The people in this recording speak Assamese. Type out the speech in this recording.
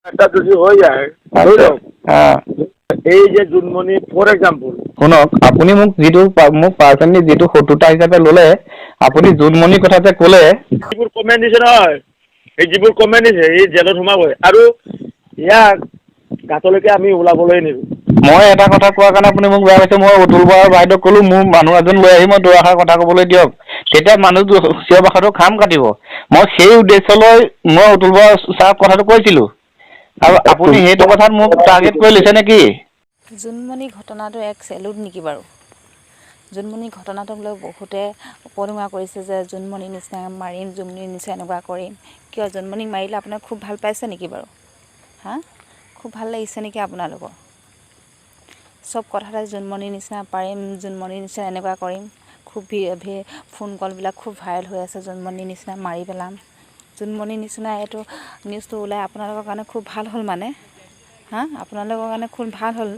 এটা যদি হৈ যায় ধৰি লওক এই যে জোনমণি ফৰ এক্সাম্পল শুনক আপুনি মোক পাৰ্চনেলি যিটো শত্ৰুতা হিচাপে ল'লে আপুনি জোনমণিৰ কথা যে ক'লে যিবোৰ কমেণ্ট দিছে নহয় এই যিবোৰ কমেণ্ট দিছে এই জেলত সোমাবই আৰু ইয়াক গাতলৈকে আমি ওলাবলৈ নিদিওঁ মই এটা কথা কোৱাৰ কাৰণে আপুনি মোক বেয়া পাইছে মই অতুল বৰা বাইদেউক ক'লো মোৰ মানুহ এজন লৈ আহি মই দুআষাৰ কথা ক'বলৈ দিয়ক তেতিয়া মানুহ চিঞৰ বাখৰটো খাম কাটিব মই সেই উদ্দেশ্য লৈ মই অতুল বৰা ছাৰক কথাটো কৈছিলোঁ আৰু আপুনি সেইটো কথাত মোক টাৰ্গেট কৰি লৈছে নেকি জোনমণি ঘটনাটো এক চেলুট নেকি বাৰু জোনমণি ঘটনাটোক লৈ বহুতে উপলুঙা কৰিছে যে জোনমণিৰ নিচিনা মাৰিম জোনমণিৰ নিচিনা এনেকুৱা কৰিম কিয় জোনমণিক মাৰিলে আপোনাক খুব ভাল পাইছে নেকি বাৰু হা খুব ভাল লাগিছে নেকি আপোনালোকৰ চব কথাতে জোনমণিৰ নিচিনা পাৰিম জোনমণিৰ নিচিনা এনেকুৱা কৰিম খুব ফোন কলবিলাক খুব ভাইৰেল হৈ আছে জোনমণিৰ নিচিনা মাৰি পেলাম জোনমণিৰ নিচিনা এইটো নিউজটো ওলাই আপোনালোকৰ কাৰণে খুব ভাল হ'ল মানে হা আপোনালোকৰ কাৰণে খুব ভাল হ'ল